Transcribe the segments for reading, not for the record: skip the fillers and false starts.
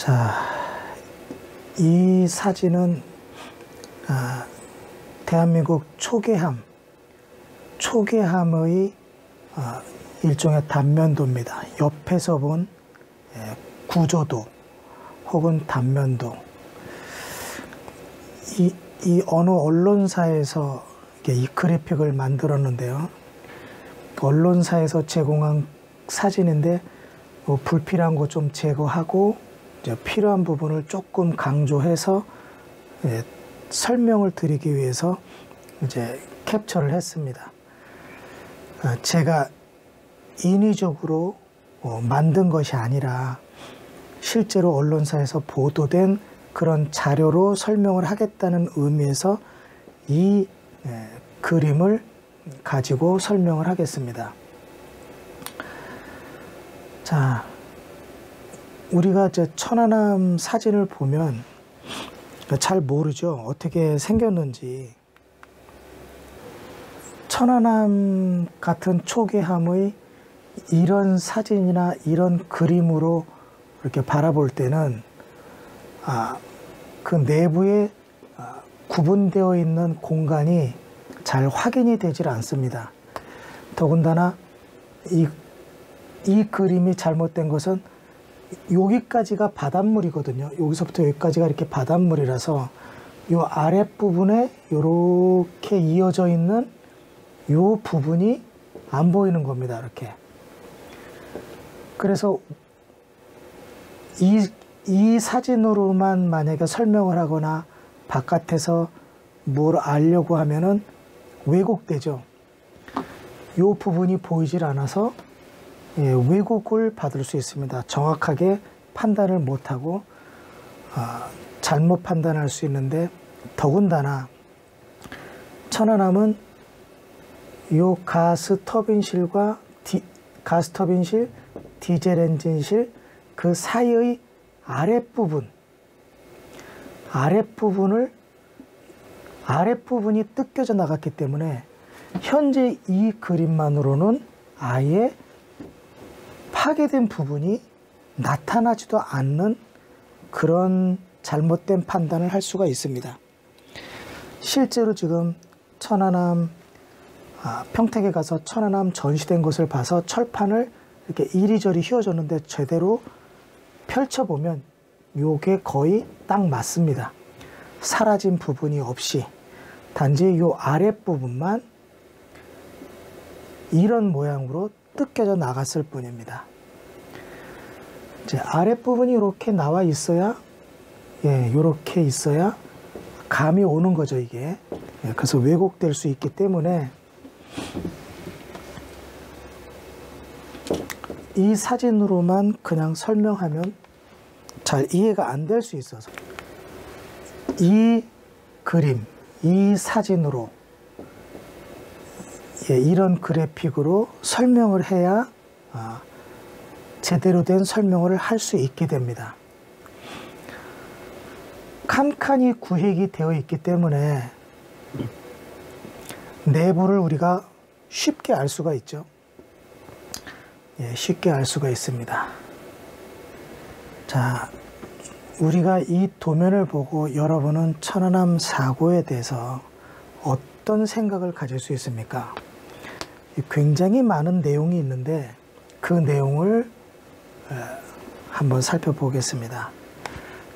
자, 이 사진은 대한민국 초계함의 일종의 단면도입니다. 옆에서 본 구조도 혹은 단면도. 이 어느 언론사에서 이 그래픽을 만들었는데요. 언론사에서 제공한 사진인데 불필요한 거 좀 제거하고 이제 필요한 부분을 조금 강조해서 설명을 드리기 위해서 이제 캡처를 했습니다. 제가 인위적으로 만든 것이 아니라 실제로 언론사에서 보도된 그런 자료로 설명을 하겠다는 의미에서 이 그림을 가지고 설명을 하겠습니다. 자, 우리가 천안함 사진을 보면 잘 모르죠. 어떻게 생겼는지. 천안함 같은 초계함의 이런 사진이나 이런 그림으로 이렇게 바라볼 때는 그 내부에 구분되어 있는 공간이 잘 확인이 되질 않습니다. 더군다나 이 그림이 잘못된 것은 여기까지가 바닷물이거든요. 여기서부터 여기까지가 이렇게 바닷물이라서 이 아랫부분에 이렇게 이어져 있는 이 부분이 안 보이는 겁니다. 이렇게. 그래서 이 사진으로만 만약에 설명을 하거나 바깥에서 뭘 알려고 하면은 왜곡되죠. 이 부분이 보이질 않아서 왜곡을 받을 수 있습니다. 정확하게 판단을 못하고 잘못 판단할 수 있는데, 더군다나 천안함은 이 가스터빈실과 가스터빈실, 디젤 엔진실 그 사이의 아랫부분이 뜯겨져 나갔기 때문에 현재 이 그림만으로는 아예 파괴된 부분이 나타나지도 않는 그런 잘못된 판단을 할 수가 있습니다. 실제로 지금 천안함 평택에 가서 천안함 전시된 것을 봐서 철판을 이렇게 이리저리 휘어줬는데 제대로 펼쳐보면 요게 거의 딱 맞습니다. 사라진 부분이 없이 단지 요 아랫부분만 이런 모양으로 뜯겨져 나갔을 뿐입니다. 이제 아랫부분이 이렇게 나와 있어야, 이렇게 있어야 감이 오는 거죠, 이게. 그래서 왜곡될 수 있기 때문에 이 사진으로만 그냥 설명하면 잘 이해가 안 될 수 있어서 이 그림, 이 사진으로 이런 그래픽으로 설명을 해야 제대로 된 설명을 할 수 있게 됩니다. 칸칸이 구획이 되어 있기 때문에 내부를 우리가 쉽게 알 수가 있죠. 쉽게 알 수가 있습니다. 자, 우리가 이 도면을 보고 여러분은 천안함 사고에 대해서 어떤 생각을 가질 수 있습니까? 굉장히 많은 내용이 있는데 그 내용을 한번 살펴보겠습니다.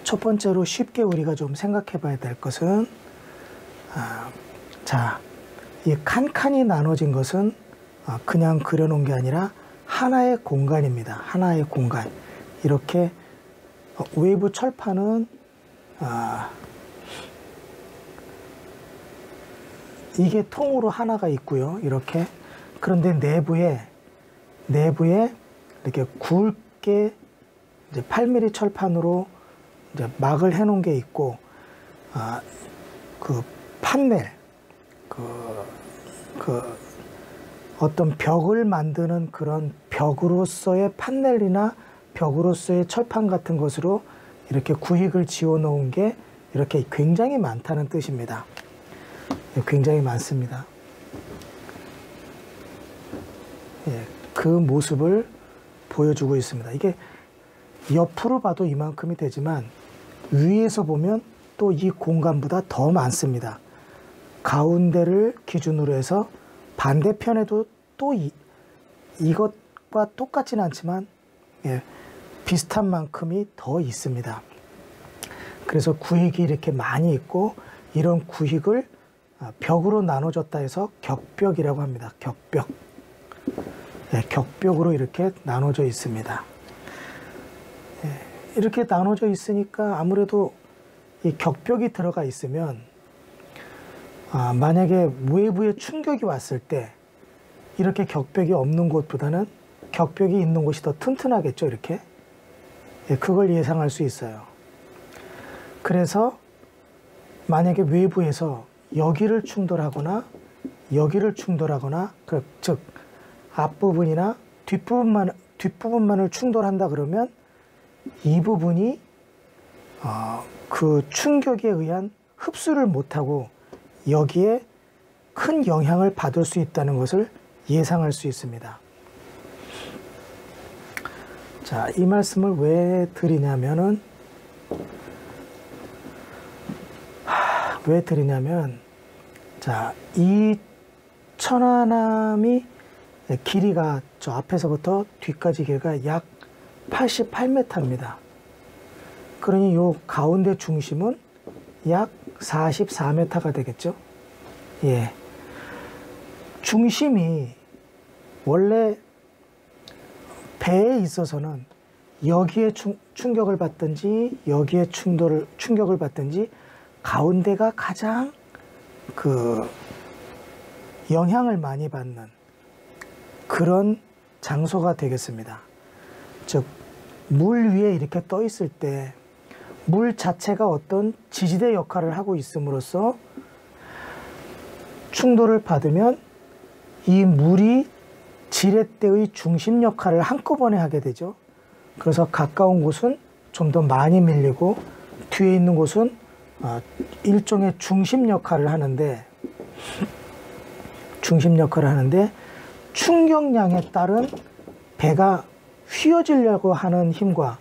첫 번째로 쉽게 우리가 좀 생각해 봐야 될 것은, 자, 이 칸칸이 나눠진 것은 그냥 그려놓은 게 아니라 하나의 공간입니다. 하나의 공간. 이렇게 외부 철판은 이게 통으로 하나가 있고요. 이렇게. 그런데 내부에 이렇게 굵게 이제 8mm 철판으로 이제 막을 해 놓은 게 있고, 그 판넬, 그 어떤 벽을 만드는 그런 벽으로서의 판넬이나 벽으로서의 철판 같은 것으로 이렇게 구획을 지어 놓은 게 이렇게 굉장히 많다는 뜻입니다. 굉장히 많습니다. 그 모습을 보여주고 있습니다. 이게 옆으로 봐도 이만큼이 되지만 위에서 보면 또 이 공간보다 더 많습니다. 가운데를 기준으로 해서 반대편에도 또 이것과 똑같지는 않지만 비슷한 만큼이 더 있습니다. 그래서 구획이 이렇게 많이 있고 이런 구획을 벽으로 나눠졌다 해서 격벽이라고 합니다. 격벽. 격벽으로 이렇게 나눠져 있습니다. 이렇게 나눠져 있으니까 아무래도 이 격벽이 들어가 있으면 만약에 외부의 충격이 왔을 때 이렇게 격벽이 없는 곳보다는 격벽이 있는 곳이 더 튼튼하겠죠, 이렇게. 그걸 예상할 수 있어요. 그래서 만약에 외부에서 여기를 충돌하거나 여기를 충돌하거나 즉 앞부분이나 뒷부분만을 충돌한다 그러면 이 부분이 그 충격에 의한 흡수를 못하고 여기에 큰 영향을 받을 수 있다는 것을 예상할 수 있습니다. 자, 이 말씀을 왜 드리냐면 자, 이 천안함이 길이가 저 앞에서부터 뒤까지 길이가 약 88m입니다. 그러니 요 가운데 중심은 약 44m가 되겠죠. 중심이 원래 배에 있어서는 여기에 충격을 받든지 여기에 충격을 받든지 가운데가 가장 영향을 많이 받는 그런 장소가 되겠습니다. 즉, 물 위에 이렇게 떠 있을 때 물 자체가 어떤 지지대 역할을 하고 있음으로써 충돌을 받으면 이 물이 지렛대의 중심 역할을 한꺼번에 하게 되죠. 그래서 가까운 곳은 좀 더 많이 밀리고 뒤에 있는 곳은 일종의 중심 역할을 하는데 충격량에 따른 배가 휘어지려고 하는 힘과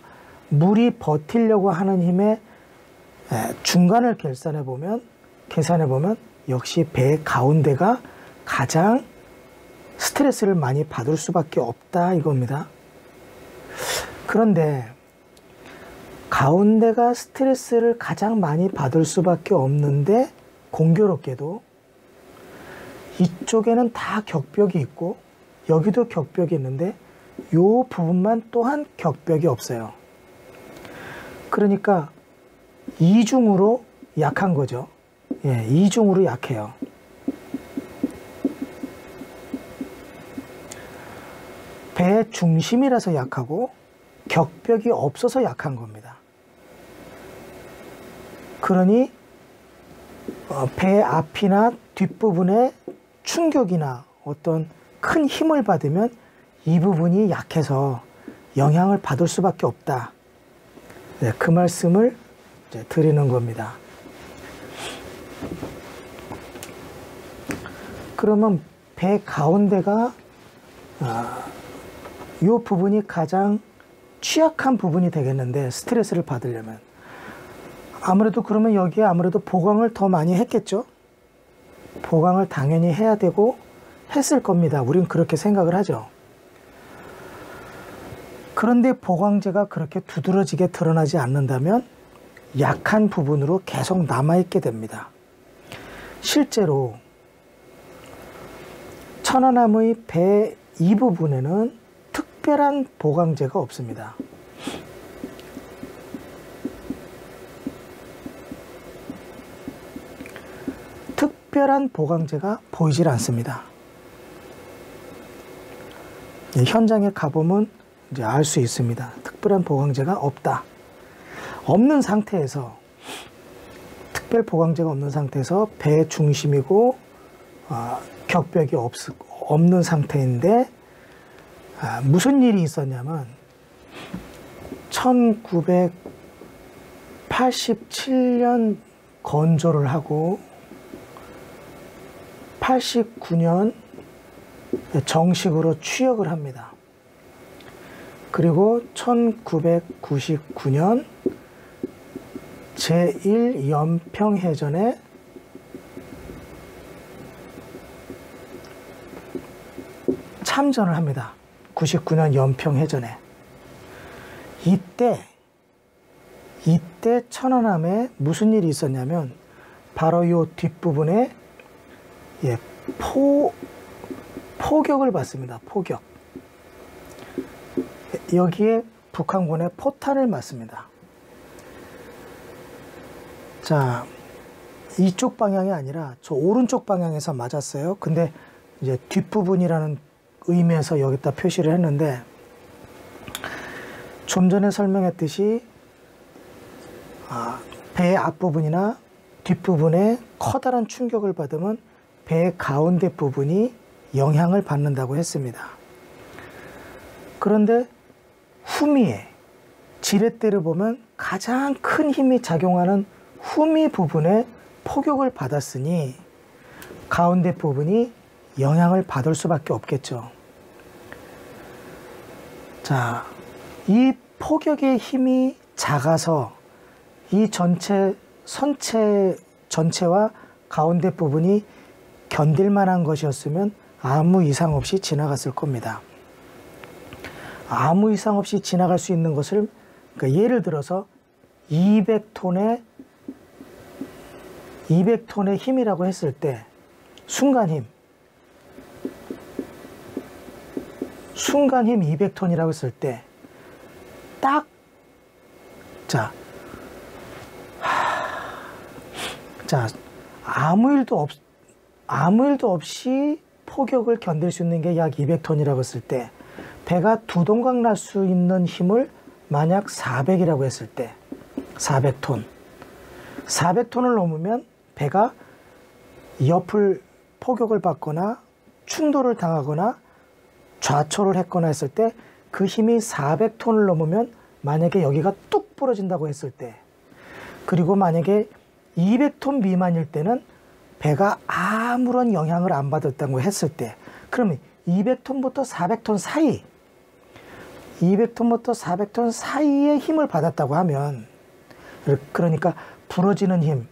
물이 버티려고 하는 힘의 중간을 계산해 보면 역시 배의 가운데가 가장 스트레스를 많이 받을 수밖에 없다 이겁니다. 그런데 가운데가 스트레스를 가장 많이 받을 수밖에 없는데 공교롭게도 이쪽에는 다 격벽이 있고 여기도 격벽이 있는데 이 부분만 또한 격벽이 없어요. 그러니까 이중으로 약한 거죠. 이중으로 약해요. 배의 중심이라서 약하고 격벽이 없어서 약한 겁니다. 그러니 배 앞이나 뒷부분에 충격이나 어떤 큰 힘을 받으면 이 부분이 약해서 영향을 받을 수밖에 없다. 그 말씀을 드리는 겁니다. 그러면 배 가운데가 이 부분이 가장 취약한 부분이 되겠는데 스트레스를 받으려면 아무래도 그러면 여기에 아무래도 보강을 더 많이 했겠죠. 보강을 당연히 해야 되고 했을 겁니다. 우린 그렇게 생각을 하죠. 그런데 보강재가 그렇게 두드러지게 드러나지 않는다면 약한 부분으로 계속 남아있게 됩니다. 실제로 천안함의 배 이 부분에는 특별한 보강재가 없습니다. 특별한 보강재가 보이질 않습니다. 현장에 가보면 이제 알 수 있습니다. 특별한 보강재가 없다. 없는 상태에서 특별 보강재가 없는 상태에서 배 중심이고 격벽이 없는 상태인데 무슨 일이 있었냐면 1987년 건조를 하고 89년 정식으로 취역을 합니다. 그리고 1999년 제1연평해전에 참전을 합니다. 99년 연평해전에. 이때 천안함에 무슨 일이 있었냐면 바로 이 뒷부분에 포격을 받습니다. 포격. 여기에 북한군의 포탄을 맞습니다. 자, 이쪽 방향이 아니라 저 오른쪽 방향에서 맞았어요. 근데 이제 뒷부분이라는 의미에서 여기다 표시를 했는데, 좀 전에 설명했듯이 배의 앞부분이나 뒷부분에 커다란 충격을 받으면 배의 가운데 부분이 영향을 받는다고 했습니다. 그런데 후미에 지렛대를 보면 가장 큰 힘이 작용하는 후미 부분에 포격을 받았으니 가운데 부분이 영향을 받을 수밖에 없겠죠. 자, 이 포격의 힘이 작아서 이 선체 전체와 가운데 부분이 견딜 만한 것이었으면 아무 이상 없이 지나갔을 겁니다. 아무 이상 없이 지나갈 수 있는 것을, 그러니까 예를 들어서 200톤의 힘이라고 했을 때 순간힘 200톤이라고 했을 때 딱 아무 일도 없이 폭격을 견딜 수 있는 게 약 200톤이라고 했을 때, 배가 두 동강 날 수 있는 힘을 만약 400이라고 했을 때 400톤을 넘으면 배가 옆을 포격을 받거나 충돌을 당하거나 좌초를 했거나 했을 때 그 힘이 400톤을 넘으면, 만약에 여기가 뚝 부러진다고 했을 때, 그리고 만약에 200톤 미만일 때는 배가 아무런 영향을 안 받았다고 했을 때, 그러면 200톤부터 400톤 사이, 200톤부터 400톤 사이의 힘을 받았다고 하면, 그러니까 부러지는 힘,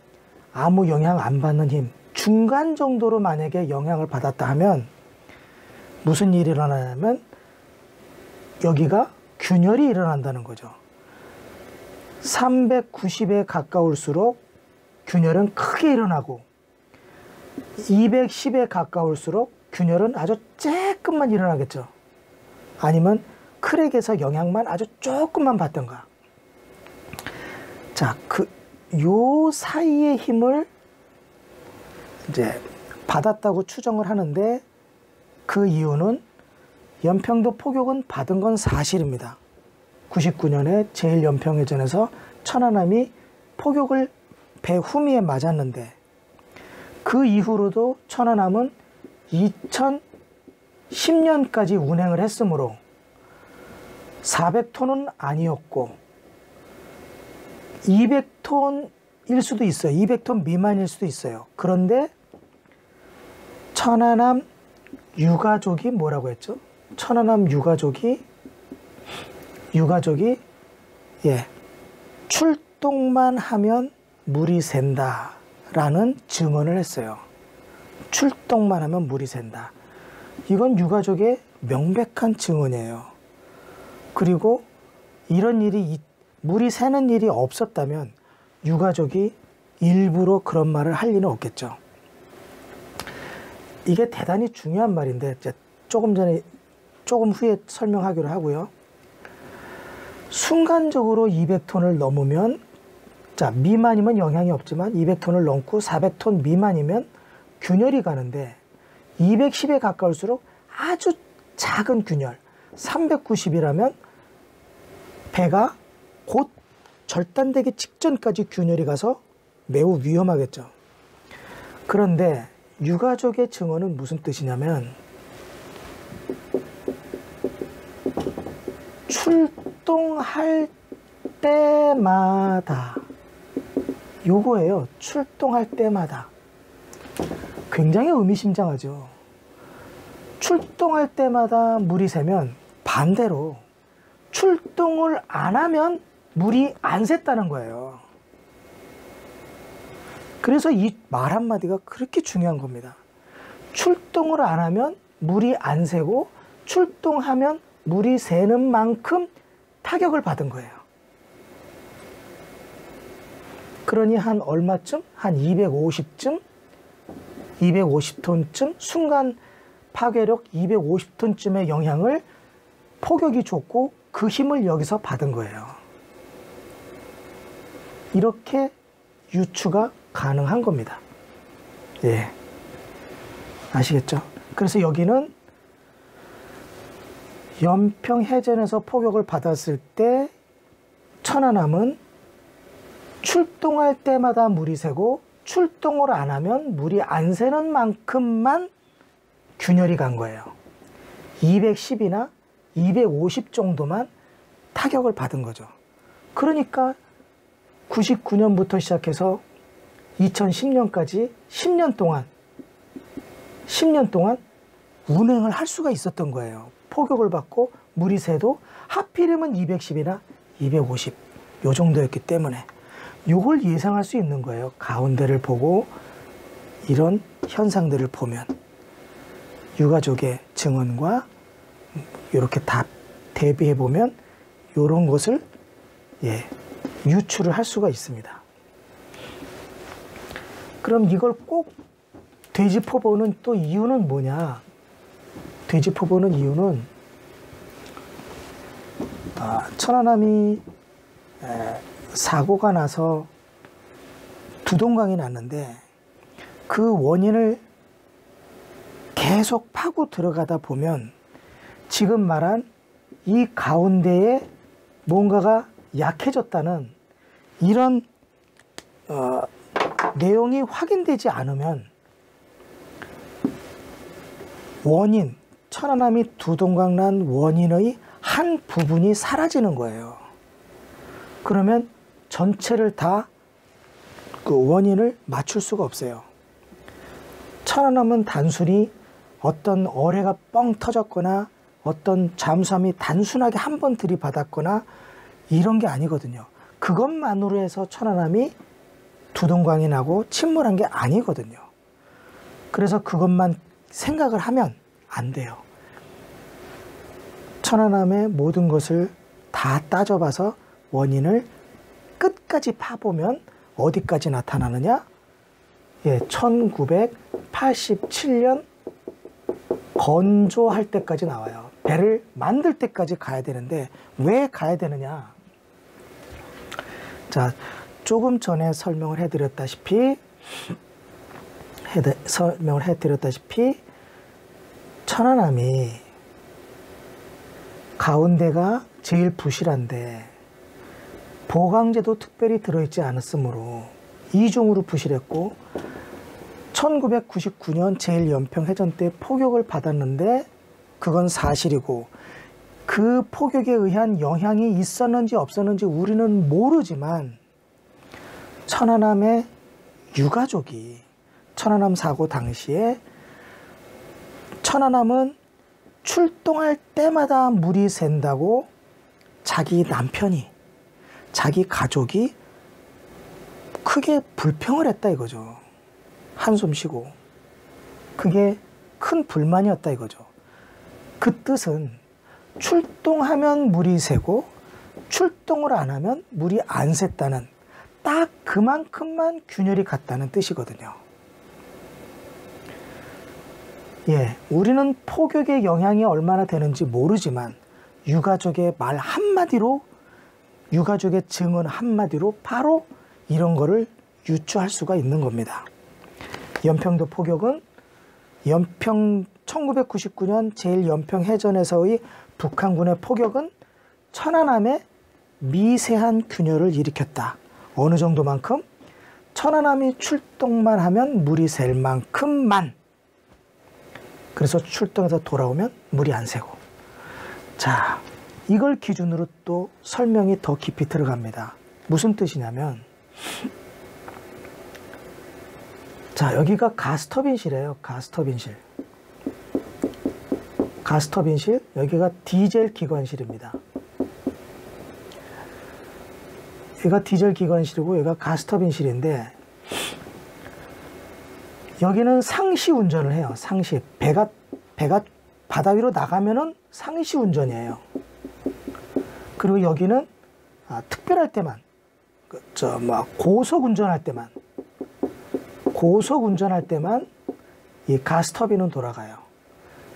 아무 영향 안 받는 힘, 중간 정도로 만약에 영향을 받았다 하면 무슨 일이 일어나냐면 여기가 균열이 일어난다는 거죠. 390에 가까울수록 균열은 크게 일어나고 210에 가까울수록 균열은 아주 조금만 일어나겠죠. 아니면 크랙에서 영향만 아주 조금만 받던가. 자, 요 사이의 힘을 이제 받았다고 추정을 하는데, 그 이유는 연평도 포격은 받은 건 사실입니다. 99년에 제1연평해전에서 천안함이 포격을 배 후미에 맞았는데, 그 이후로도 천안함은 2010년까지 운행을 했으므로 400톤은 아니었고 200톤일 수도 있어요. 200톤 미만일 수도 있어요. 그런데 천안함 유가족이 뭐라고 했죠? 천안함 유가족이 출동만 하면 물이 샌다 라는 증언을 했어요. 출동만 하면 물이 샌다. 이건 유가족의 명백한 증언이에요. 그리고 이런 일이, 물이 새는 일이 없었다면 유가족이 일부러 그런 말을 할 리는 없겠죠. 이게 대단히 중요한 말인데 조금 후에 설명하기로 하고요. 순간적으로 200톤을 넘으면, 자, 미만이면 영향이 없지만 200톤을 넘고 400톤 미만이면 균열이 가는데, 210에 가까울수록 아주 작은 균열, 390이라면 배가 곧 절단되기 직전까지 균열이 가서 매우 위험하겠죠. 그런데 유가족의 증언은 무슨 뜻이냐면, 출동할 때마다, 요거예요. 출동할 때마다. 굉장히 의미심장하죠. 출동할 때마다 물이 새면 반대로 출동을 안 하면 물이 안 샜다는 거예요. 그래서 이 말 한마디가 그렇게 중요한 겁니다. 출동을 안 하면 물이 안 새고 출동하면 물이 새는 만큼 타격을 받은 거예요. 그러니 한 얼마쯤? 한 250쯤? 250톤쯤? 순간 파괴력 250톤쯤의 영향을 포격이 줬고 그 힘을 여기서 받은 거예요. 이렇게 유추가 가능한 겁니다. 예. 아시겠죠? 그래서 여기는 연평해전에서 포격을 받았을 때 천안함은 출동할 때마다 물이 새고 출동을 안 하면 물이 안 새는 만큼만 균열이 간 거예요. 210이나 250 정도만 타격을 받은 거죠. 그러니까 99년부터 시작해서 2010년까지 10년 동안 운행을 할 수가 있었던 거예요. 포격을 받고 물이 새도 하필이면 210이나 250 요 정도였기 때문에 요걸 예상할 수 있는 거예요. 가운데를 보고 이런 현상들을 보면 유가족의 증언과 이렇게 다 대비해 보면 이런 것을 유추를 할 수가 있습니다. 그럼 이걸 꼭 되짚어보는 또 이유는 뭐냐? 되짚어보는 이유는 천안함이 사고가 나서 두동강이 났는데 그 원인을 계속 파고 들어가다 보면 지금 말한 이 가운데에 뭔가가 약해졌다는 이런 내용이 확인되지 않으면 원인, 천안함이 두동강 난 원인의 한 부분이 사라지는 거예요. 그러면 전체를 다 그 원인을 맞출 수가 없어요. 천안함은 단순히 어떤 어뢰가 뻥 터졌거나 어떤 잠수함이 단순하게 한 번 들이받았거나 이런 게 아니거든요. 그것만으로 해서 천안함이 두동강이 나고 침몰한 게 아니거든요. 그래서 그것만 생각을 하면 안 돼요. 천안함의 모든 것을 다 따져봐서 원인을 끝까지 파보면 어디까지 나타나느냐? 1987년 건조할 때까지 나와요. 배를 만들 때까지 가야 되는데 왜 가야 되느냐? 자, 조금 전에 설명을 해드렸다시피 천안함이 가운데가 제일 부실한데 보강제도 특별히 들어있지 않았으므로 이중으로 부실했고 1999년 제1연평해전 때 포격을 받았는데 그건 사실이고 그 포격에 의한 영향이 있었는지 없었는지 우리는 모르지만 천안함의 유가족이 천안함 사고 당시에 천안함은 출동할 때마다 물이 샌다고 자기 남편이 자기 가족이 크게 불평을 했다 이거죠. 한숨 쉬고 그게 큰 불만이었다 이거죠. 그 뜻은 출동하면 물이 새고 출동을 안 하면 물이 안 샜다는 딱 그만큼만 균열이 갔다는 뜻이거든요. 우리는 포격의 영향이 얼마나 되는지 모르지만 유가족의 말 한마디로 유가족의 증언 한마디로 바로 이런 거를 유추할 수가 있는 겁니다. 연평도 포격은 1999년 제1연평해전에서의 북한군의 포격은 천안함에 미세한 균열을 일으켰다. 어느 정도만큼? 천안함이 출동만 하면 물이 셀 만큼만. 그래서 출동해서 돌아오면 물이 안 새고. 자, 이걸 기준으로 또 설명이 더 깊이 들어갑니다. 무슨 뜻이냐면 자, 여기가 가스터빈실이에요. 가스터빈실. 가스터빈실, 여기가 디젤 기관실입니다. 얘가 디젤 기관실이고 얘가 가스터빈실인데 여기는 상시 운전을 해요. 상시. 배가 바다 위로 나가면은 상시 운전이에요. 그리고 여기는 특별할 때만, 고속 운전할 때만 이 가스터빈은 돌아가요.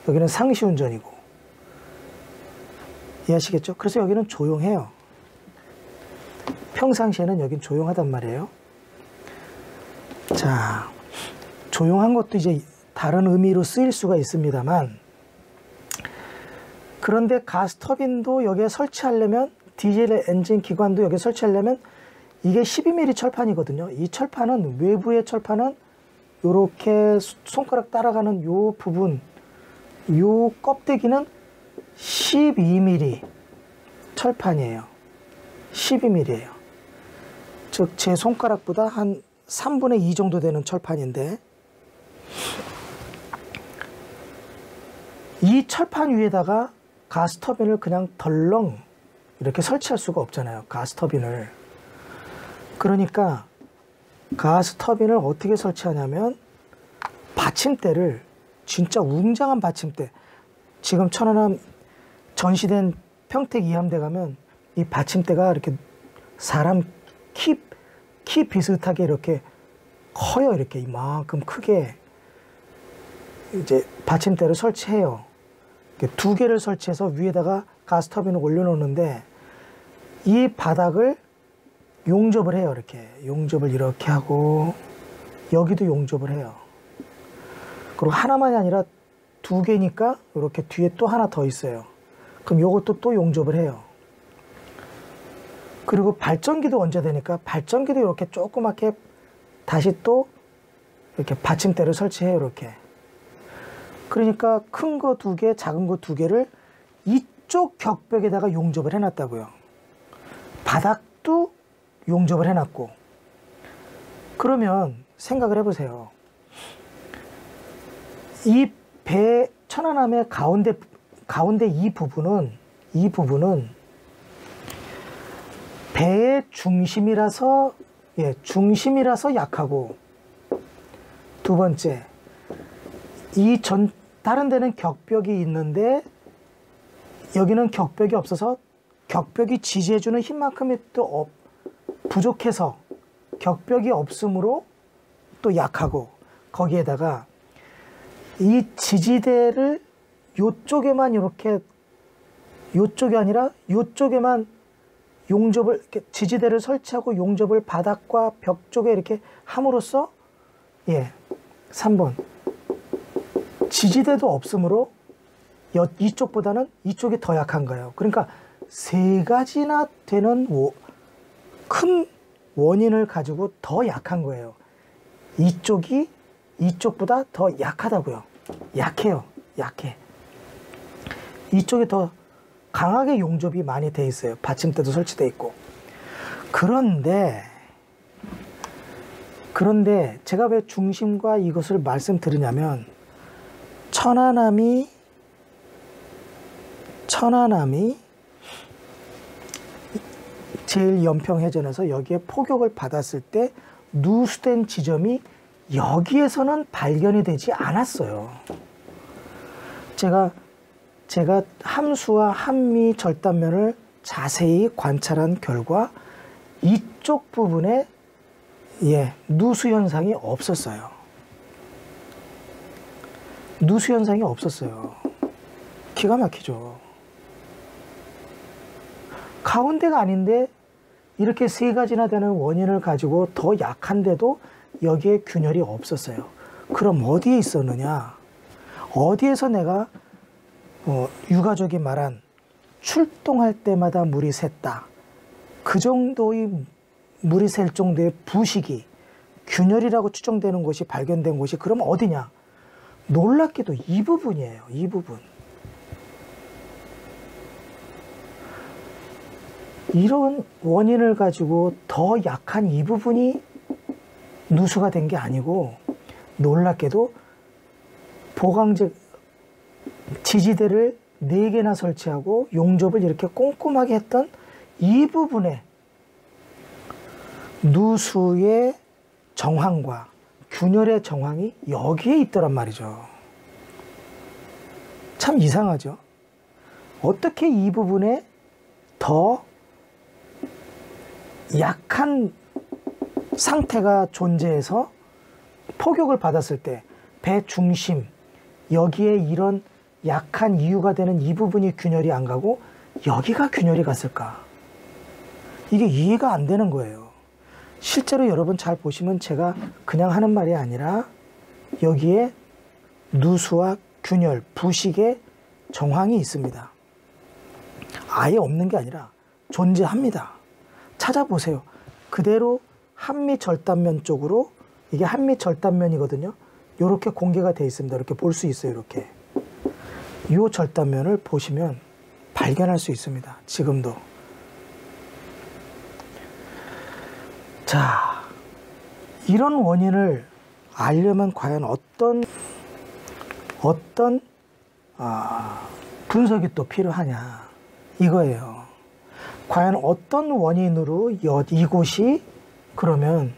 여기는 상시 운전이고. 이해하시겠죠? 그래서 여기는 조용해요. 평상시에는 여긴 조용하단 말이에요. 자, 조용한 것도 이제 다른 의미로 쓰일 수가 있습니다만, 그런데 가스터빈도 여기에 설치하려면, 디젤 엔진 기관도 여기에 설치하려면 이게 12mm 철판이거든요. 이 철판은, 외부의 철판은 이렇게 손가락 따라가는 요 부분, 요 껍데기는 12mm 철판이에요. 12mm예요. 즉 제 손가락보다 한 3분의 2 정도 되는 철판인데, 이 철판 위에다가 가스터빈을 그냥 덜렁 이렇게 설치할 수가 없잖아요. 가스터빈을. 그러니까 가스터빈을 어떻게 설치하냐면, 받침대를, 진짜 웅장한 받침대, 지금 천안함 전시된 평택 이함대 가면 이 받침대가 이렇게 사람 키 비슷하게 이렇게 커요. 이렇게 이만큼 크게 이제 받침대를 설치해요. 이렇게 2개를 설치해서 위에다가 가스터빈을 올려놓는데, 이 바닥을 용접을 해요. 이렇게 용접을 이렇게 하고, 여기도 용접을 해요. 그리고 하나만이 아니라 2개니까 이렇게 뒤에 또 하나 더 있어요. 그럼 요것도 또 용접을 해요. 그리고 발전기도 얹어야 되니까 발전기도 이렇게 조그맣게 다시 또 이렇게 받침대를 설치해요. 이렇게. 그러니까 큰 거 2개, 작은 거 2개를 이쪽 격벽에다가 용접을 해놨다고요. 바닥도 용접을 해놨고. 그러면 생각을 해보세요. 이 배, 천안함의 가운데 이 부분은 배의 중심이라서 약하고, 두 번째, 다른 데는 격벽이 있는데 여기는 격벽이 없어서 격벽이 지지해주는 힘만큼이 또 부족해서 격벽이 없으므로 또 약하고, 거기에다가 이 지지대를 요쪽에만 이렇게, 요쪽이 아니라 요쪽에만 용접을, 이렇게 지지대를 설치하고 용접을 바닥과 벽 쪽에 이렇게 함으로써, 3번. 지지대도 없으므로 이쪽보다는 이쪽이 더 약한 거예요. 그러니까 3가지나 되는 큰 원인을 가지고 더 약한 거예요. 이쪽이 이쪽보다 더 약하다고요. 약해요. 약해. 이쪽이 더 강하게 용접이 많이 돼 있어요. 받침대도 설치돼 있고. 그런데 제가 왜 중심과 이것을 말씀드리냐면, 천안함이 제1연평해전에서 여기에 포격을 받았을 때 누수된 지점이 여기에서는 발견이 되지 않았어요. 제가 함수와 함미 절단면을 자세히 관찰한 결과 이쪽 부분에 누수 현상이 없었어요. 누수 현상이 없었어요. 기가 막히죠. 가운데가 아닌데 이렇게 3가지나 되는 원인을 가지고 더 약한데도 여기에 균열이 없었어요. 그럼 어디에 있었느냐? 어디에서 내가 유가족이 말한 출동할 때마다 물이 샜다, 그 정도의 물이 셀 정도의 부식이, 균열이라고 추정되는 곳이 발견된 곳이 그럼 어디냐? 놀랍게도 이 부분이에요. 이 부분. 이런 원인을 가지고 더 약한 이 부분이 누수가 된 게 아니고, 놀랍게도 보강제 지지대를 4개나 설치하고 용접을 이렇게 꼼꼼하게 했던 이 부분에 누수의 정황과 균열의 정황이 여기에 있더란 말이죠. 참 이상하죠. 어떻게 이 부분에 더 약한 상태가 존재해서 포격을 받았을 때 배 중심, 여기에 이런 약한 이유가 되는 이 부분이 균열이 안 가고 여기가 균열이 갔을까? 이게 이해가 안 되는 거예요. 실제로 여러분 잘 보시면 제가 그냥 하는 말이 아니라 여기에 누수와 균열, 부식의 정황이 있습니다. 아예 없는 게 아니라 존재합니다. 찾아보세요. 그대로 한미절단면 쪽으로, 이게 한미절단면이거든요. 이렇게 공개가 되어 있습니다. 이렇게 볼 수 있어요. 이렇게. 이 절단면을 보시면 발견할 수 있습니다. 지금도. 자, 이런 원인을 알려면 과연 어떤 분석이 또 필요하냐 이거예요. 과연 어떤 원인으로 이곳이 그러면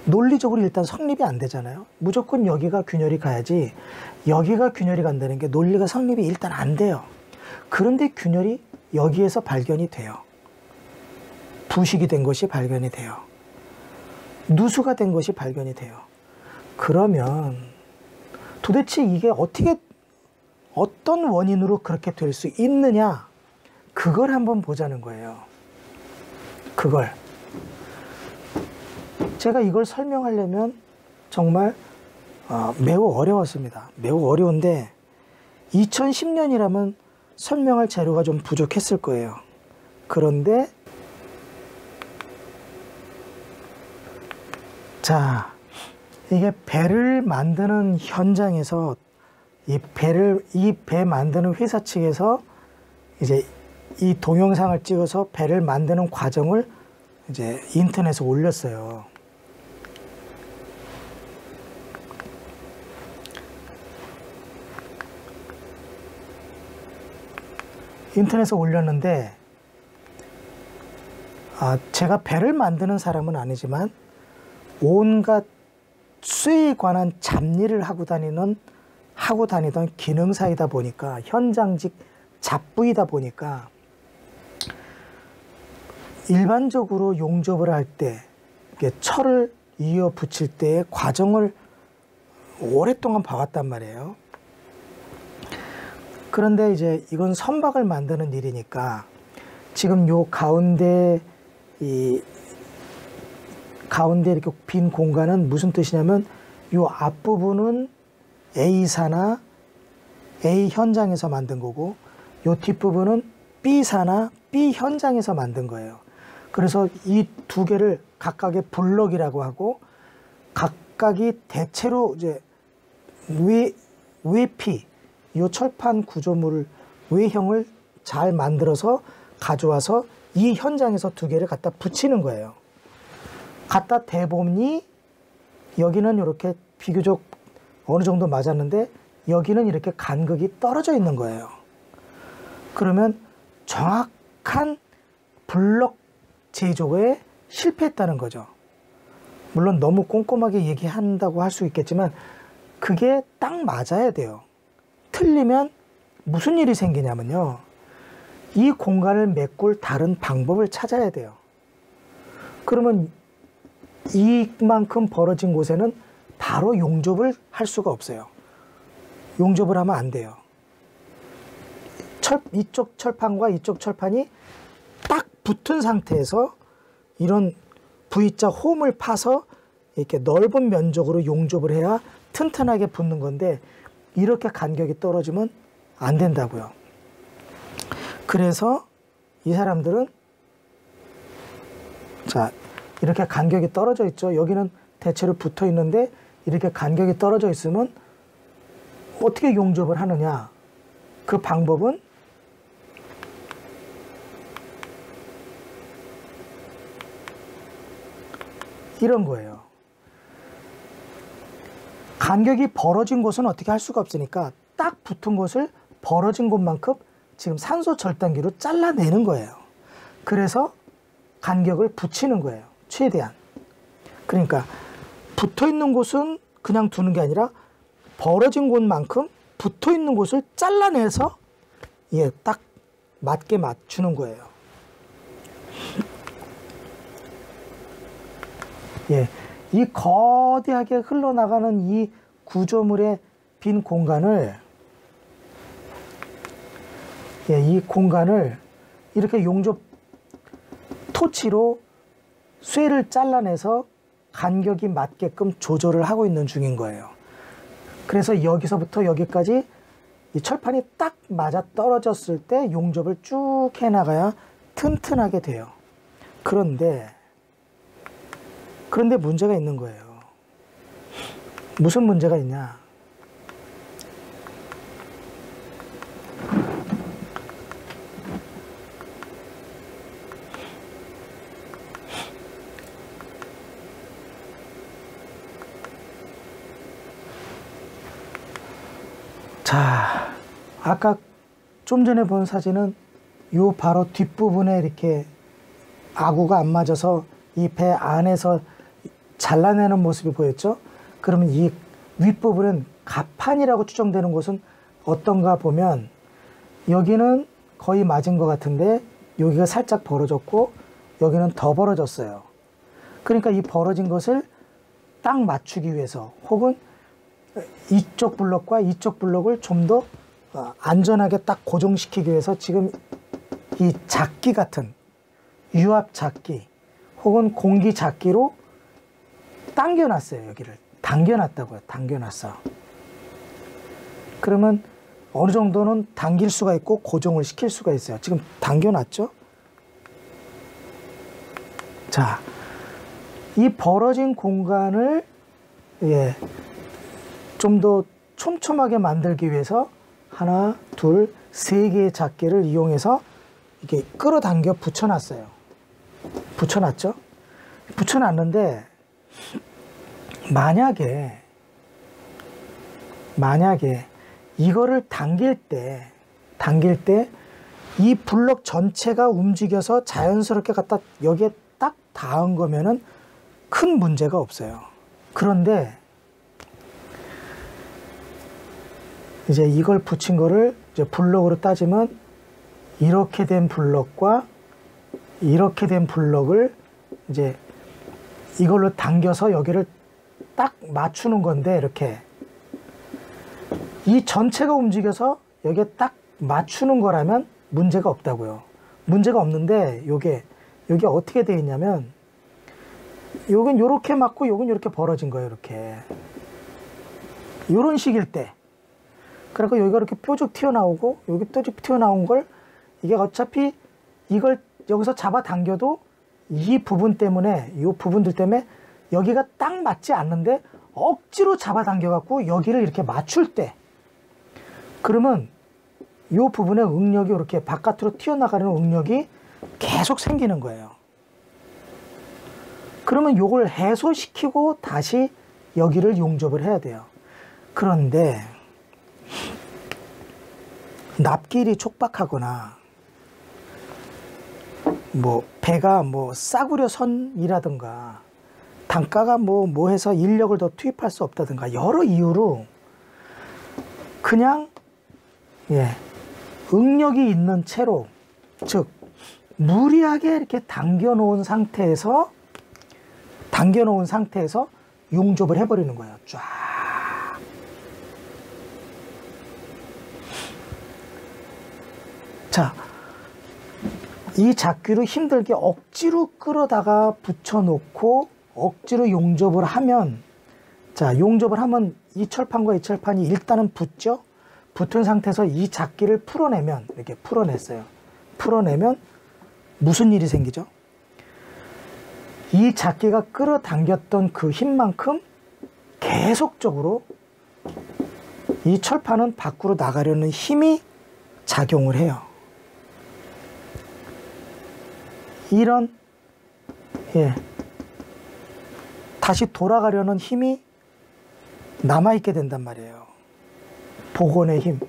논리적으로 일단 성립이 안 되잖아요. 무조건 여기가 균열이 가야지 여기가 균열이 간다는 게 논리가 성립이 일단 안 돼요. 그런데 균열이 여기에서 발견이 돼요. 부식이 된 것이 발견이 돼요. 누수가 된 것이 발견이 돼요. 그러면 도대체 이게 어떤 원인으로 그렇게 될 수 있느냐, 그걸 한번 보자는 거예요. 그걸. 제가 이걸 설명하려면 정말 매우 어려웠습니다. 매우 어려운데 2010년이라면 설명할 재료가 좀 부족했을 거예요. 그런데 자, 이게 배를 만드는 현장에서 이 배 만드는 회사 측에서 이제 이 동영상을 찍어서 배를 만드는 과정을 이제 인터넷에 올렸어요. 인터넷에 올렸는데 제가 배를 만드는 사람은 아니지만 온갖 수에 관한 잡일을 하고 다니던 기능사이다 보니까, 현장직 잡부이다 보니까 일반적으로 용접을 할 때 철을 이어 붙일 때의 과정을 오랫동안 봐왔단 말이에요. 그런데 이제 이건 선박을 만드는 일이니까 지금 요 가운데 이렇게 빈 공간은 무슨 뜻이냐면 요 앞부분은 A사나 A 현장에서 만든 거고 요 뒷부분은 B사나 B 현장에서 만든 거예요. 그래서 이 두 개를 각각의 블럭이라고 하고 각각이 대체로 이제 외피, 이 철판 구조물을 외형을 잘 만들어서 가져와서 이 현장에서 두 개를 갖다 붙이는 거예요. 갖다 대보니 여기는 이렇게 비교적 어느 정도 맞았는데 여기는 이렇게 간극이 떨어져 있는 거예요. 그러면 정확한 블럭 제조에 실패했다는 거죠. 물론 너무 꼼꼼하게 얘기한다고 할 수 있겠지만 그게 딱 맞아야 돼요. 틀리면 무슨 일이 생기냐면요, 이 공간을 메꿀 다른 방법을 찾아야 돼요. 그러면 이만큼 벌어진 곳에는 바로 용접을 할 수가 없어요. 용접을 하면 안 돼요. 이쪽 철판과 이쪽 철판이 딱 붙은 상태에서 이런 V자 홈을 파서 이렇게 넓은 면적으로 용접을 해야 튼튼하게 붙는 건데 이렇게 간격이 떨어지면 안 된다고요. 그래서 이 사람들은 자, 이렇게 간격이 떨어져 있죠. 여기는 대체로 붙어 있는데 이렇게 간격이 떨어져 있으면 어떻게 용접을 하느냐? 그 방법은 이런 거예요. 간격이 벌어진 곳은 어떻게 할 수가 없으니까 딱 붙은 곳을 벌어진 곳만큼 지금 산소 절단기로 잘라내는 거예요. 그래서 간격을 붙이는 거예요. 최대한. 그러니까 붙어 있는 곳은 그냥 두는 게 아니라 벌어진 곳만큼 붙어 있는 곳을 잘라내서 예, 딱 맞게 맞추는 거예요. 예, 이 거대하게 흘러나가는 이 구조물의 빈 공간을 예, 이 공간을 이렇게 용접 토치로 쇠를 잘라내서 간격이 맞게끔 조절을 하고 있는 중인 거예요. 그래서 여기서부터 여기까지 이 철판이 딱 맞아 떨어졌을 때 용접을 쭉 해나가야 튼튼하게 돼요. 그런데 문제가 있는 거예요. 무슨 문제가 있냐? 자, 아까 좀 전에 본 사진은 요 바로 뒷부분에 이렇게 아구가 안 맞아서 이 배 안에서 잘라내는 모습이 보였죠? 그러면 이 윗부분은 가판이라고 추정되는 곳은 어떤가 보면 여기는 거의 맞은 것 같은데 여기가 살짝 벌어졌고 여기는 더 벌어졌어요. 그러니까 이 벌어진 것을 딱 맞추기 위해서 혹은 이쪽 블럭과 이쪽 블럭을 좀 더 안전하게 딱 고정시키기 위해서 지금 이 작기 같은 유압 작기 혹은 공기 작기로 당겨놨어요. 여기를 당겨놨다고요. 당겨놨어. 그러면 어느 정도는 당길 수가 있고 고정을 시킬 수가 있어요. 지금 당겨놨죠? 자, 이 벌어진 공간을 예, 좀 더 촘촘하게 만들기 위해서 하나, 둘, 세 개의 작기를 이용해서 이렇게 끌어당겨 붙여놨어요. 붙여놨죠? 붙여놨는데 만약에 이거를 당길 때 이 블럭 전체가 움직여서 자연스럽게 갖다 여기에 딱 닿은 거면은 큰 문제가 없어요. 그런데 이제 이걸 붙인 거를 이제 블럭으로 따지면 이렇게 된 블럭과 이렇게 된 블럭을 이제 이걸로 당겨서 여기를 딱 맞추는 건데 이렇게 이 전체가 움직여서 여기에 딱 맞추는 거라면 문제가 없다고요. 문제가 없는데 요게 어떻게 되어 있냐면 요건 요렇게 맞고 요건 요렇게 벌어진 거예요. 이렇게 요런 식일 때 그러니까 여기가 이렇게 뾰족 튀어나오고 여기 뾰족 튀어나온 걸 이게 어차피 이걸 여기서 잡아당겨도 이 부분 때문에 이 부분들 때문에 여기가 딱 맞지 않는데 억지로 잡아당겨 갖고 여기를 이렇게 맞출 때 그러면 이 부분에 응력이 이렇게 바깥으로 튀어나가는 응력이 계속 생기는 거예요. 그러면 이걸 해소시키고 다시 여기를 용접을 해야 돼요. 그런데 납길이 촉박하거나 뭐 배가 뭐 싸구려 선이라든가 단가가 뭐 해서 인력을 더 투입할 수 없다든가 여러 이유로 그냥 예, 응력이 있는 채로 즉 무리하게 이렇게 당겨 놓은 상태에서 용접을 해버리는 거예요. 쫙. 자, 이 작귀로 힘들게 억지로 끌어다가 붙여놓고 억지로 용접을 하면 자, 용접을 하면 이 철판과 이 철판이 일단은 붙죠. 붙은 상태에서 이 작귀를 풀어내면 이렇게 풀어냈어요. 풀어내면 무슨 일이 생기죠? 이 작귀가 끌어당겼던 그 힘만큼 계속적으로 이 철판은 밖으로 나가려는 힘이 작용을 해요. 이런 예, 다시 돌아가려는 힘이 남아있게 된단 말이에요. 복원의 힘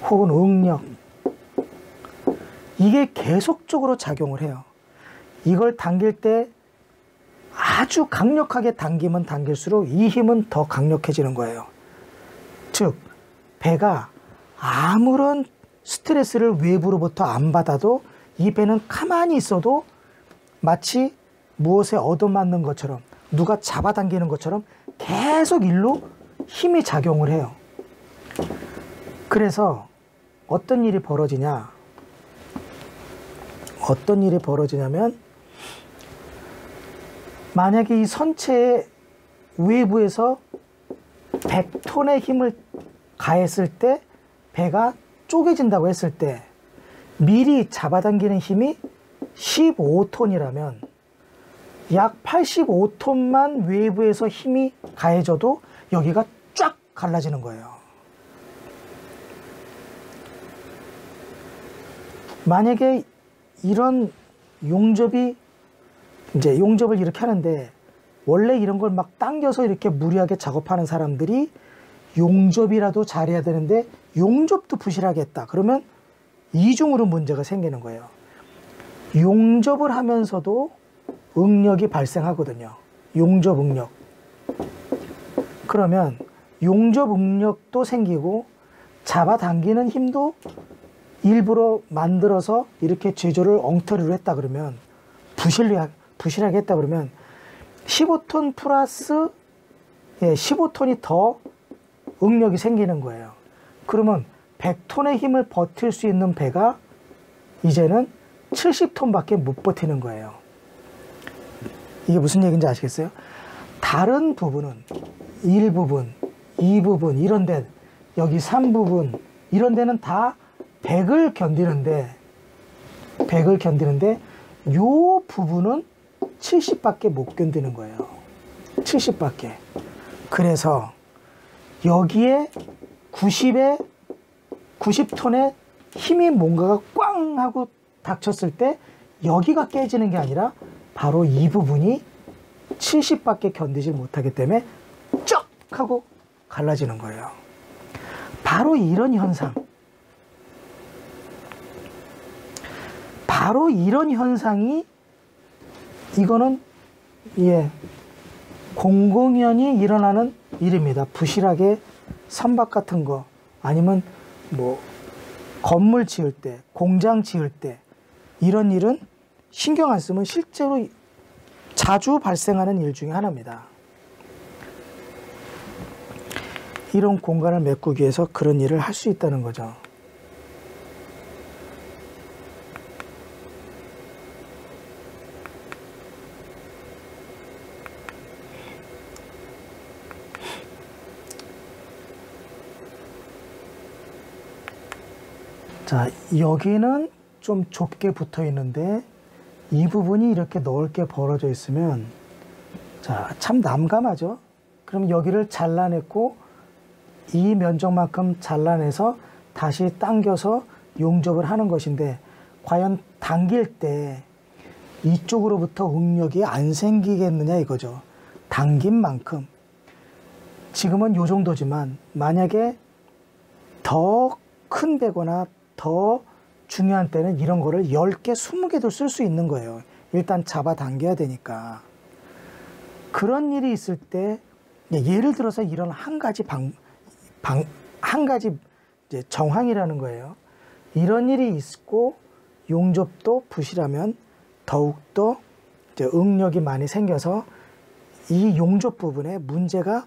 혹은 응력 이게 계속적으로 작용을 해요. 이걸 당길 때 아주 강력하게 당기면 당길수록 이 힘은 더 강력해지는 거예요. 즉, 배가 아무런 스트레스를 외부로부터 안 받아도 이 배는 가만히 있어도 마치 무엇에 얻어맞는 것처럼, 누가 잡아당기는 것처럼 계속 일로 힘이 작용을 해요. 그래서 어떤 일이 벌어지냐면, 만약에 이 선체의 외부에서 100톤의 힘을 가했을 때 배가 쪼개진다고 했을 때 미리 잡아당기는 힘이 15톤이라면 약 85톤만 외부에서 힘이 가해져도 여기가 쫙 갈라지는 거예요. 만약에 이런 용접을 이렇게 하는데, 원래 이런 걸 막 당겨서 이렇게 무리하게 작업하는 사람들이 용접이라도 잘해야 되는데 용접도 부실하게 했다. 그러면 이중으로 문제가 생기는 거예요. 용접을 하면서도 응력이 발생하거든요. 용접 응력. 그러면 용접 응력도 생기고 잡아당기는 힘도 일부러 만들어서 이렇게 제조를 엉터리로 했다 그러면, 부실하게 했다 그러면 15톤 플러스 15톤이 더 응력이 생기는 거예요. 그러면 100톤의 힘을 버틸 수 있는 배가 이제는 70톤밖에 못 버티는 거예요. 이게 무슨 얘기인지 아시겠어요? 다른 부분은 1부분, 2부분 이런 데, 여기 3부분 이런 데는 다 100을 견디는데 요 부분은 70밖에 못 견디는 거예요. 70밖에. 그래서 여기에 90톤의 힘이 뭔가가 꽝 하고 닥쳤을 때 여기가 깨지는 게 아니라 바로 이 부분이 70밖에 견디지 못하기 때문에 쩍 하고 갈라지는 거예요. 바로 이런 현상이 이거는 공공연히 일어나는 일입니다. 부실하게 선박 같은 거, 아니면 뭐 건물 지을 때, 공장 지을 때, 이런 일은 신경 안 쓰면 실제로 자주 발생하는 일 중에 하나입니다. 이런 공간을 메꾸기 위해서 그런 일을 할 수 있다는 거죠. 자, 여기는 좀 좁게 붙어 있는데 이 부분이 이렇게 넓게 벌어져 있으면, 자, 참 난감하죠. 그럼 여기를 잘라냈고 이 면적만큼 잘라내서 다시 당겨서 용접을 하는 것인데, 과연 당길 때 이쪽으로부터 응력이 안 생기겠느냐 이거죠. 당긴 만큼. 지금은 요 정도지만 만약에 더 큰 배거나 더 중요한 때는 이런 거를 10개, 20개도 쓸 수 있는 거예요. 일단 잡아당겨야 되니까. 그런 일이 있을 때, 예를 들어서 이런 한 가지 이제 정황이라는 거예요. 이런 일이 있고 용접도 부실하면 더욱더 이제 응력이 많이 생겨서 이 용접 부분에 문제가,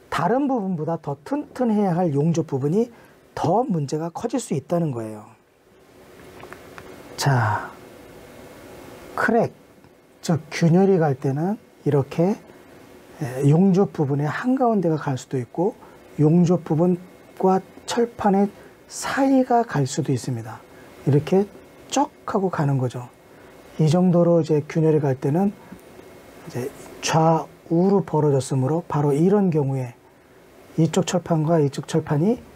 다른 부분보다 더 튼튼해야 할 용접 부분이 더 문제가 커질 수 있다는 거예요. 자, 크랙, 즉 균열이 갈 때는 이렇게 용접 부분의 한가운데가 갈 수도 있고 용접 부분과 철판의 사이가 갈 수도 있습니다. 이렇게 쩍 하고 가는 거죠. 이 정도로 이제 균열이 갈 때는 이제 좌우로 벌어졌으므로 바로 이런 경우에 이쪽 철판과 이쪽 철판이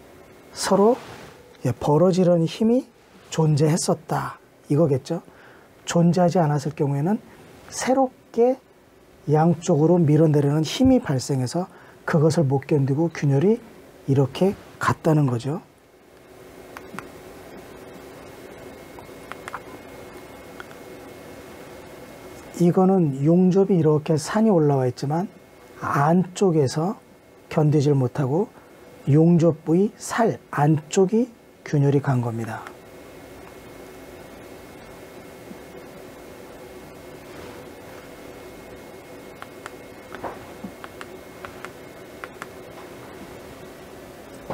서로 벌어지려는 힘이 존재했었다 이거겠죠. 존재하지 않았을 경우에는 새롭게 양쪽으로 밀어내려는 힘이 발생해서 그것을 못 견디고 균열이 이렇게 갔다는 거죠. 이거는 용접이 이렇게 산이 올라와 있지만 안쪽에서 견디질 못하고 용접 부위 살 안쪽이 균열이 간 겁니다.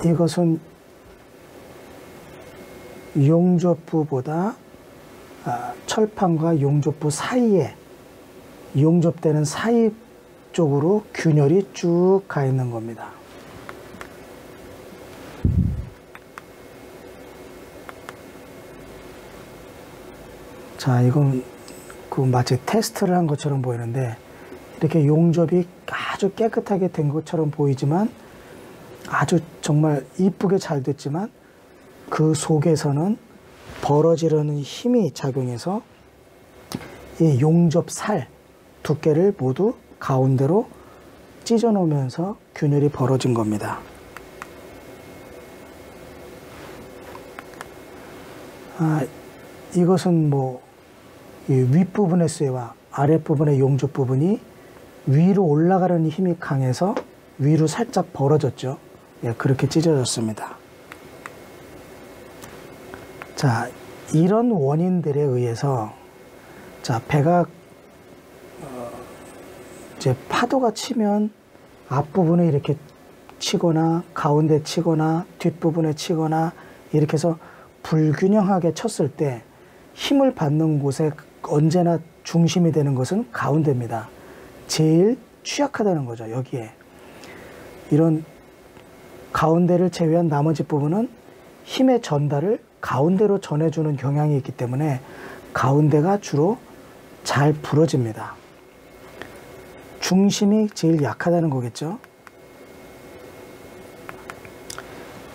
이것은 용접부보다 철판과 용접부 사이에 용접되는 사이 쪽으로 균열이 쭉 가 있는 겁니다. 자, 이건 마치 테스트를 한 것처럼 보이는데 이렇게 용접이 아주 깨끗하게 된 것처럼 보이지만 아주 정말 이쁘게 잘 됐지만 그 속에서는 벌어지려는 힘이 작용해서 이 용접 살 두께를 모두 가운데로 찢어 놓으면서 균열이 벌어진 겁니다. 이것은 이 윗부분의 쇠와 아랫부분의 용접 부분이 위로 올라가려는 힘이 강해서 위로 살짝 벌어졌죠. 예, 그렇게 찢어졌습니다. 자, 이런 원인들에 의해서 자, 배가 이제 파도가 치면 앞부분에 이렇게 치거나 가운데 치거나 뒷부분에 치거나 이렇게 해서 불균형하게 쳤을 때 힘을 받는 곳에 언제나 중심이 되는 것은 가운데입니다. 제일 취약하다는 거죠. 여기에 이런 가운데를 제외한 나머지 부분은 힘의 전달을 가운데로 전해주는 경향이 있기 때문에 가운데가 주로 잘 부러집니다. 중심이 제일 약하다는 거겠죠.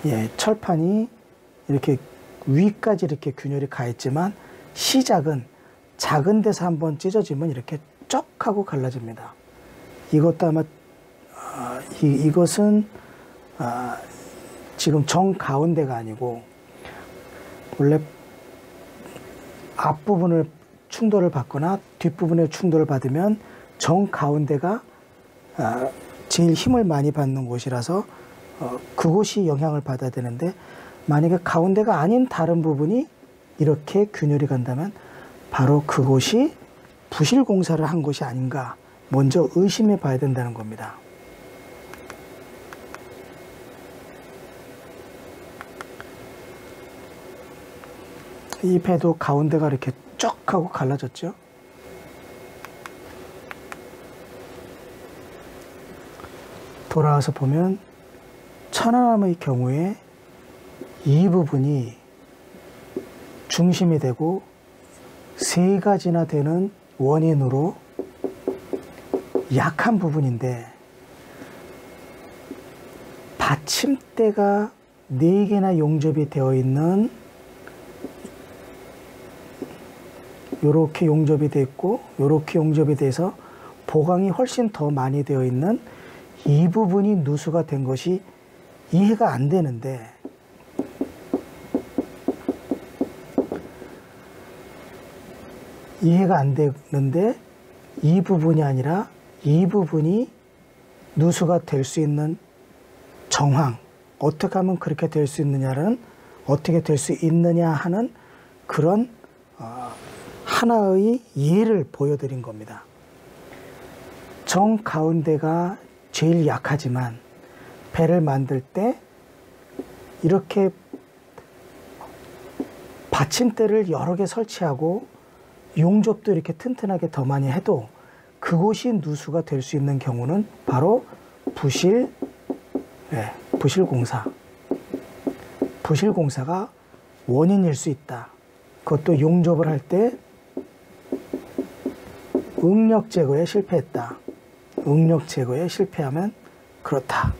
예, 철판이 이렇게 위까지 이렇게 균열이 가 있지만 시작은 작은 데서 한번 찢어지면 이렇게 쩍 하고 갈라집니다. 이것도 아마 이것은 지금 정 가운데가 아니고 원래 앞부분을 충돌을 받거나 뒷부분에 충돌을 받으면 정 가운데가 제일 힘을 많이 받는 곳이라서 그곳이 영향을 받아야 되는데 만약에 가운데가 아닌 다른 부분이 이렇게 균열이 간다면 바로 그곳이 부실 공사를 한 것이 아닌가 먼저 의심해 봐야 된다는 겁니다. 이 배도 가운데가 이렇게 쩍 하고 갈라졌죠. 돌아와서 보면 천안함의 경우에 이 부분이 중심이 되고 세 가지나 되는 원인으로 약한 부분인데 받침대가 4개나 용접이 되어 있는 요렇게 용접이 되어 있고 요렇게 용접이 돼서 보강이 훨씬 더 많이 되어 있는 이 부분이 누수가 된 것이 이해가 안 되는데 이 부분이 아니라 이 부분이 누수가 될 수 있는 정황, 어떻게 하면 그렇게 될 수 있느냐는 어떻게 될 수 있느냐 하는 그런 하나의 예를 보여드린 겁니다. 정 가운데가 제일 약하지만 배를 만들 때 이렇게 받침대를 여러 개 설치하고 용접도 이렇게 튼튼하게 더 많이 해도 그곳이 누수가 될 수 있는 경우는 바로 부실공사. 부실공사가 원인일 수 있다. 그것도 용접을 할 때 응력 제거에 실패했다. 응력 제거에 실패하면 그렇다.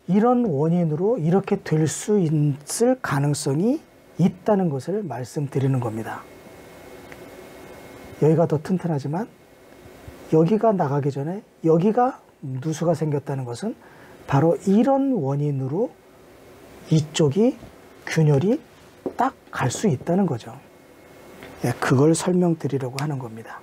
이런 원인으로 이렇게 될 수 있을 가능성이 있다는 것을 말씀드리는 겁니다. 여기가 더 튼튼하지만 여기가 나가기 전에 여기가 누수가 생겼다는 것은 바로 이런 원인으로 이쪽이 균열이 딱 갈 수 있다는 거죠. 그걸 설명드리려고 하는 겁니다.